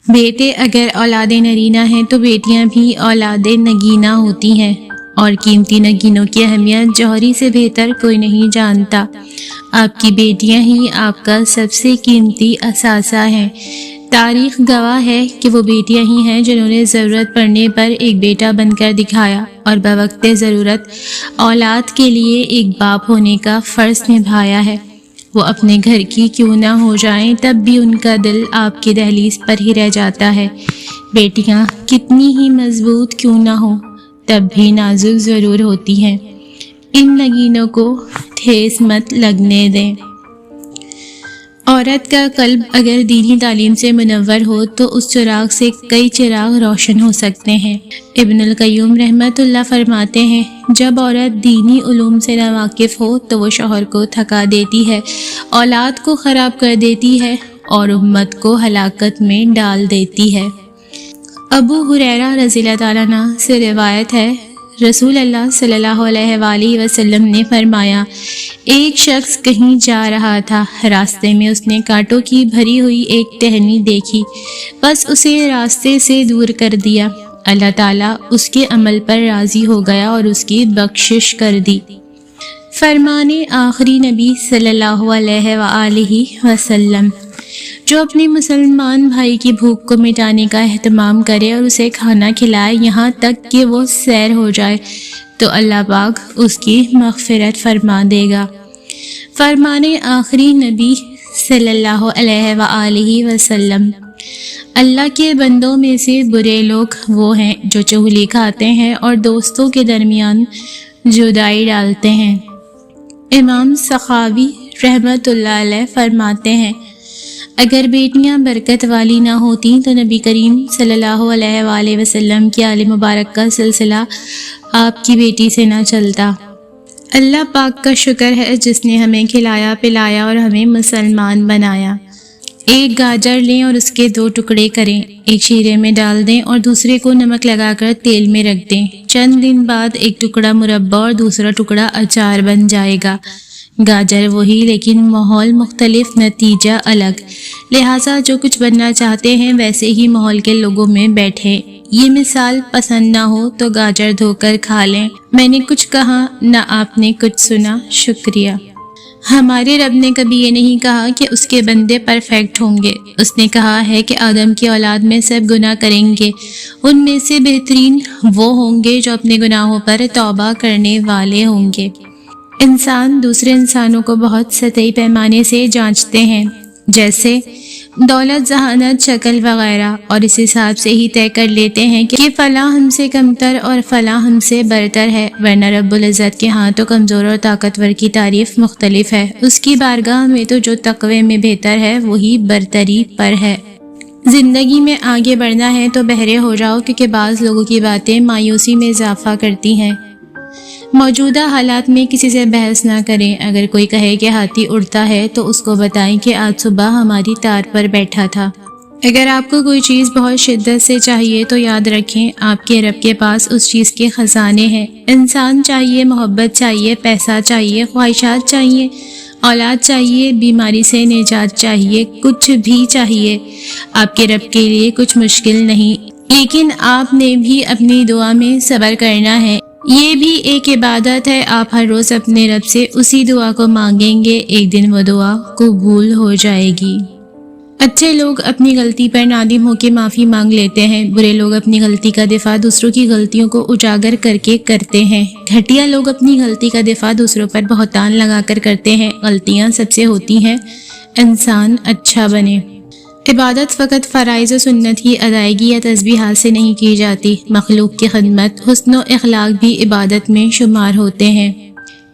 بیٹے اگر اولاد نرینہ ہیں تو بیٹیاں بھی اولاد نگینہ ہوتی ہیں، اور قیمتی نگینوں کی اہمیت جوہری سے بہتر کوئی نہیں جانتا۔ آپ کی بیٹیاں ہی آپ کا سب سے قیمتی اثاثہ ہیں۔ تاریخ گواہ ہے کہ وہ بیٹیاں ہی ہیں جنہوں نے ضرورت پڑنے پر ایک بیٹا بن کر دکھایا اور بوقت ضرورت اولاد کے لیے ایک باپ ہونے کا فرض نبھایا ہے۔ وہ اپنے گھر کی کیوں نہ ہو جائیں تب بھی ان کا دل آپ کی دہلیز پر ہی رہ جاتا ہے۔ بیٹیاں کتنی ہی مضبوط کیوں نہ ہوں تب بھی نازک ضرور ہوتی ہیں۔ ان نگینوں کو ٹھیس مت لگنے دیں۔ عورت کا قلب اگر دینی تعلیم سے منور ہو تو اس چراغ سے کئی چراغ روشن ہو سکتے ہیں۔ ابن القیم رحمۃ اللہ فرماتے ہیں، جب عورت دینی علوم سے ناواقف ہو تو وہ شوہر کو تھکا دیتی ہے، اولاد کو خراب کر دیتی ہے اور امت کو ہلاکت میں ڈال دیتی ہے۔ ابو ہریرہ رضی اللہ تعالیٰ عنہ سے روایت ہے، رسول اللہ صلی اللہ علیہ وآلہ وسلم نے فرمایا، ایک شخص کہیں جا رہا تھا، راستے میں اس نے کانٹوں کی بھری ہوئی ایک ٹہنی دیکھی، بس اسے راستے سے دور کر دیا۔ اللہ تعالیٰ اس کے عمل پر راضی ہو گیا اور اس کی بخشش کر دی۔ فرمان آخری نبی صلی اللہ علیہ وآلہ وسلم، جو اپنے مسلمان بھائی کی بھوک کو مٹانے کا اہتمام کرے اور اسے کھانا کھلائے یہاں تک کہ وہ سیر ہو جائے تو اللہ پاک اس کی مغفرت فرما دے گا۔ فرمان آخری نبی صلی اللہ علیہ وآلہ وسلم، اللہ کے بندوں میں سے برے لوگ وہ ہیں جو چغلی کھاتے ہیں اور دوستوں کے درمیان جدائی ڈالتے ہیں۔ امام سخاوی رحمۃ اللہ علیہ فرماتے ہیں، اگر بیٹیاں برکت والی نہ ہوتیں تو نبی کریم صلی اللہ علیہ وآلہ وسلم کی آل مبارک کا سلسلہ آپ کی بیٹی سے نہ چلتا۔ اللہ پاک کا شکر ہے جس نے ہمیں کھلایا پلایا اور ہمیں مسلمان بنایا۔ ایک گاجر لیں اور اس کے 2 ٹکڑے کریں، ایک شیرے میں ڈال دیں اور دوسرے کو نمک لگا کر تیل میں رکھ دیں۔ چند دن بعد ایک ٹکڑا مربا اور دوسرا ٹکڑا اچار بن جائے گا۔ گاجر وہی لیکن ماحول مختلف، نتیجہ الگ۔ لہٰذا جو کچھ بننا چاہتے ہیں ویسے ہی ماحول کے لوگوں میں بیٹھیں۔ یہ مثال پسند نہ ہو تو گاجر دھو کر کھا لیں۔ میں نے کچھ کہا نہ آپ نے کچھ سنا، شکریہ۔ ہمارے رب نے کبھی یہ نہیں کہا کہ اس کے بندے پرفیکٹ ہوں گے، اس نے کہا ہے کہ آدم کی اولاد میں سب گناہ کریں گے، ان میں سے بہترین وہ ہوں گے جو اپنے گناہوں پر توبہ کرنے والے ہوں گے۔ انسان دوسرے انسانوں کو بہت سطحی پیمانے سے جانچتے ہیں، جیسے دولت، ذہانت، شکل وغیرہ، اور اس حساب سے ہی طے کر لیتے ہیں کہ فلاں ہم سے کمتر اور فلاں ہم سے برتر ہے، ورنہ رب العزت کے ہاں تو کمزور اور طاقتور کی تعریف مختلف ہے، اس کی بارگاہ میں تو جو تقوی میں بہتر ہے وہی برتری پر ہے۔ زندگی میں آگے بڑھنا ہے تو بہرے ہو جاؤ، کیونکہ بعض لوگوں کی باتیں مایوسی میں اضافہ کرتی ہیں۔ موجودہ حالات میں کسی سے بحث نہ کریں۔ اگر کوئی کہے کہ ہاتھی اڑتا ہے تو اس کو بتائیں کہ آج صبح ہماری تار پر بیٹھا تھا۔ اگر آپ کو کوئی چیز بہت شدت سے چاہیے تو یاد رکھیں آپ کے رب کے پاس اس چیز کے خزانے ہیں۔ انسان چاہیے، محبت چاہیے، پیسہ چاہیے، خواہشات چاہیے، اولاد چاہیے، بیماری سے نجات چاہیے، کچھ بھی چاہیے، آپ کے رب کے لیے کچھ مشکل نہیں، لیکن آپ نے بھی اپنی دعا میں صبر کرنا ہے۔ یہ بھی ایک عبادت ہے، آپ ہر روز اپنے رب سے اسی دعا کو مانگیں گے، ایک دن وہ دعا قبول ہو جائے گی۔ اچھے لوگ اپنی غلطی پر نادم ہو کے معافی مانگ لیتے ہیں، برے لوگ اپنی غلطی کا دفاع دوسروں کی غلطیوں کو اجاگر کر کے کرتے ہیں، گھٹیا لوگ اپنی غلطی کا دفاع دوسروں پر بہتان لگا کر کرتے ہیں۔ غلطیاں سب سے ہوتی ہیں، انسان اچھا بنے۔ عبادت فقط فرائض و سنت کی ادائیگی یا تسبیحات سے نہیں کی جاتی، مخلوق کی خدمت، حسن و اخلاق بھی عبادت میں شمار ہوتے ہیں۔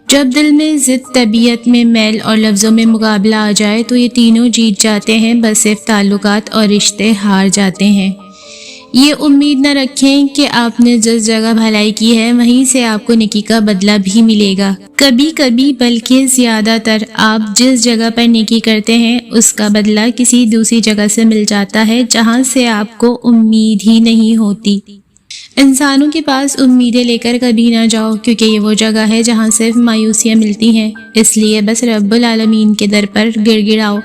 جب دل میں ضد، طبیعت میں میل اور لفظوں میں مقابلہ آ جائے تو یہ تینوں جیت جاتے ہیں، بس صرف تعلقات اور رشتے ہار جاتے ہیں۔ یہ امید نہ رکھیں کہ آپ نے جس جگہ بھلائی کی ہے وہیں سے آپ کو نیکی کا بدلہ بھی ملے گا۔ کبھی کبھی بلکہ زیادہ تر آپ جس جگہ پر نیکی کرتے ہیں اس کا بدلہ کسی دوسری جگہ سے مل جاتا ہے جہاں سے آپ کو امید ہی نہیں ہوتی۔ انسانوں کے پاس امیدیں لے کر کبھی نہ جاؤ، کیونکہ یہ وہ جگہ ہے جہاں صرف مایوسیاں ملتی ہیں۔ اس لیے بس رب العالمین کے در پر گڑ گڑاؤ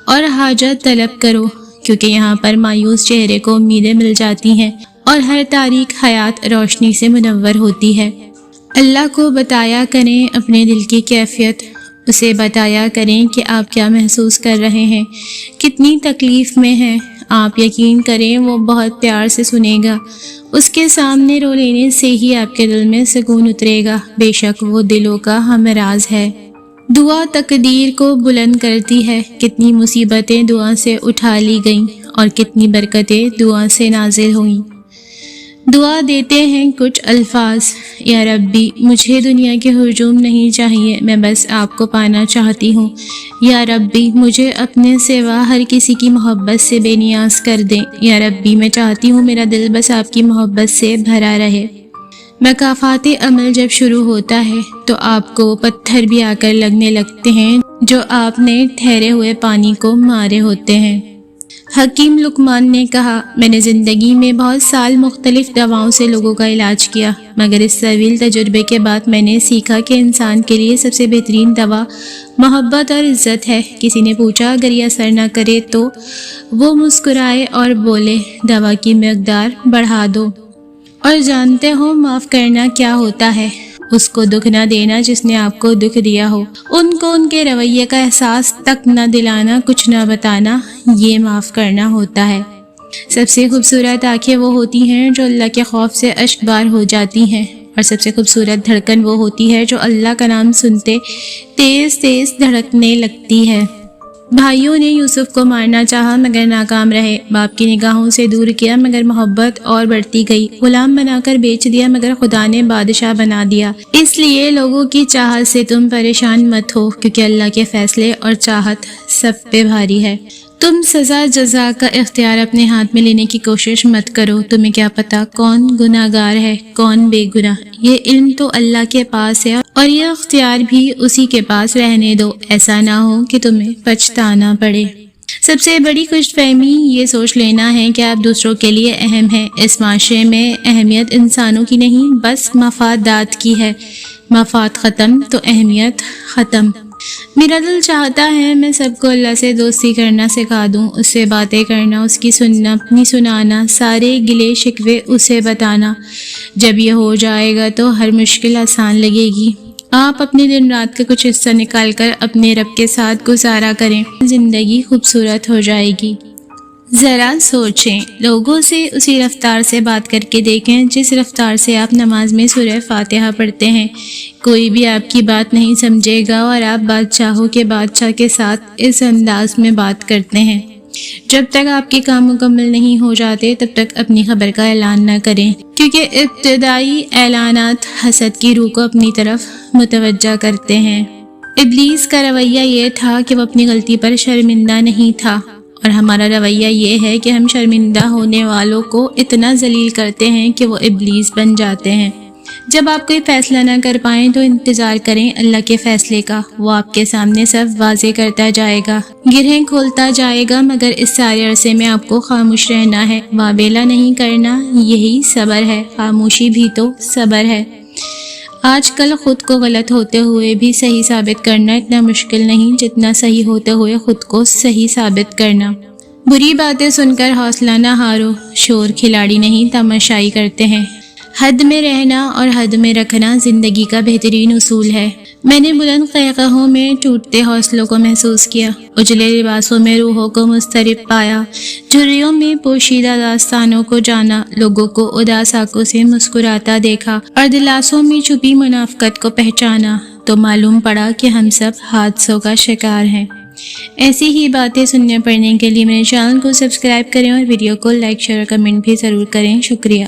اور حاجت طلب کرو، کیونکہ یہاں پر مایوس چہرے کو امیدیں مل جاتی ہیں اور ہر تاریک حیات روشنی سے منور ہوتی ہے۔ اللہ کو بتایا کریں اپنے دل کی کیفیت، اسے بتایا کریں کہ آپ کیا محسوس کر رہے ہیں، کتنی تکلیف میں ہیں۔ آپ یقین کریں وہ بہت پیار سے سنے گا، اس کے سامنے رو لینے سے ہی آپ کے دل میں سکون اترے گا، بے شک وہ دلوں کا ہمراز ہے۔ دعا تقدیر کو بلند کرتی ہے، کتنی مصیبتیں دعا سے اٹھا لی گئیں اور کتنی برکتیں دعا سے نازل ہوئیں۔ دعا دیتے ہیں کچھ الفاظ، یا ربی مجھے دنیا کے ہجوم نہیں چاہیے، میں بس آپ کو پانا چاہتی ہوں۔ یا ربی مجھے اپنے سوا ہر کسی کی محبت سے بے نیاز کر دیں۔ یا ربی میں چاہتی ہوں میرا دل بس آپ کی محبت سے بھرا رہے۔ مکافات عمل جب شروع ہوتا ہے تو آپ کو پتھر بھی آ کر لگنے لگتے ہیں جو آپ نے ٹھہرے ہوئے پانی کو مارے ہوتے ہیں۔ حکیم لقمان نے کہا، میں نے زندگی میں بہت سال مختلف دواؤں سے لوگوں کا علاج کیا، مگر اس طویل تجربے کے بعد میں نے سیکھا کہ انسان کے لیے سب سے بہترین دوا محبت اور عزت ہے۔ کسی نے پوچھا اگر یہ اثر نہ کرے تو؟ وہ مسکرائے اور بولے، دوا کی مقدار بڑھا دو۔ اور جانتے ہو معاف کرنا کیا ہوتا ہے؟ اس کو دکھ نہ دینا جس نے آپ کو دکھ دیا ہو، ان کو ان کے رویے کا احساس تک نہ دلانا، کچھ نہ بتانا، یہ معاف کرنا ہوتا ہے۔ سب سے خوبصورت آنکھیں وہ ہوتی ہیں جو اللہ کے خوف سے اشک بار ہو جاتی ہیں، اور سب سے خوبصورت دھڑکن وہ ہوتی ہے جو اللہ کا نام سنتے تیز تیز دھڑکنے لگتی ہے۔ بھائیوں نے یوسف کو مارنا چاہا مگر ناکام رہے، باپ کی نگاہوں سے دور کیا مگر محبت اور بڑھتی گئی، غلام بنا کر بیچ دیا مگر خدا نے بادشاہ بنا دیا۔ اس لیے لوگوں کی چاہت سے تم پریشان مت ہو، کیونکہ اللہ کے فیصلے اور چاہت سب پہ بھاری ہے۔ تم سزا جزا کا اختیار اپنے ہاتھ میں لینے کی کوشش مت کرو، تمہیں کیا پتا کون گناہ گار ہے کون بے گناہ، یہ علم تو اللہ کے پاس ہے اور یہ اختیار بھی اسی کے پاس رہنے دو، ایسا نہ ہو کہ تمہیں پچھتانا پڑے۔ سب سے بڑی خوش فہمی یہ سوچ لینا ہے کہ آپ دوسروں کے لیے اہم ہیں۔ اس معاشرے میں اہمیت انسانوں کی نہیں بس مفادات کی ہے، مفاد ختم تو اہمیت ختم۔ میرا دل چاہتا ہے میں سب کو اللہ سے دوستی کرنا سکھا دوں، اس سے باتیں کرنا، اس کی سننا، اپنی سنانا، سارے گلے شکوے اسے بتانا۔ جب یہ ہو جائے گا تو ہر مشکل آسان لگے گی۔ آپ اپنے دن رات کا کچھ حصہ نکال کر اپنے رب کے ساتھ گزارا کریں، زندگی خوبصورت ہو جائے گی۔ ذرا سوچیں، لوگوں سے اسی رفتار سے بات کر کے دیکھیں جس رفتار سے آپ نماز میں سورہ فاتحہ پڑھتے ہیں۔ کوئی بھی آپ کی بات نہیں سمجھے گا اور آپ بادشاہوں کے بادشاہ کے ساتھ اس انداز میں بات کرتے ہیں۔ جب تک آپ کے کام مکمل نہیں ہو جاتے تب تک اپنی خبر کا اعلان نہ کریں، کیونکہ ابتدائی اعلانات حسد کی روح کو اپنی طرف متوجہ کرتے ہیں۔ ابلیس کا رویہ یہ تھا کہ وہ اپنی غلطی پر شرمندہ نہیں تھا، اور ہمارا رویہ یہ ہے کہ ہم شرمندہ ہونے والوں کو اتنا ذلیل کرتے ہیں کہ وہ ابلیس بن جاتے ہیں۔ جب آپ کوئی فیصلہ نہ کر پائیں تو انتظار کریں اللہ کے فیصلے کا، وہ آپ کے سامنے سب واضح کرتا جائے گا، گرہیں کھولتا جائے گا، مگر اس سارے عرصے میں آپ کو خاموش رہنا ہے، واویلا نہیں کرنا، یہی صبر ہے، خاموشی بھی تو صبر ہے۔ آج کل خود کو غلط ہوتے ہوئے بھی صحیح ثابت کرنا اتنا مشکل نہیں جتنا صحیح ہوتے ہوئے خود کو صحیح ثابت کرنا۔ بری باتیں سن کر حوصلہ نہ ہارو، شور کھلاڑی نہیں تماشائی کرتے ہیں۔ حد میں رہنا اور حد میں رکھنا زندگی کا بہترین اصول ہے۔ میں نے بلند قہقہوں میں ٹوٹتے حوصلوں کو محسوس کیا، اجلے لباسوں میں روحوں کو مضطرب پایا، جھریوں میں پوشیدہ داستانوں کو جانا، لوگوں کو اداس آنکھوں سے مسکراتا دیکھا اور دلاسوں میں چھپی منافقت کو پہچانا، تو معلوم پڑا کہ ہم سب حادثوں کا شکار ہیں۔ ایسی ہی باتیں سننے پڑھنے کے لیے میرے چینل کو سبسکرائب کریں اور ویڈیو کو لائک شیئر اور کمنٹ بھی ضرور کریں۔ شکریہ۔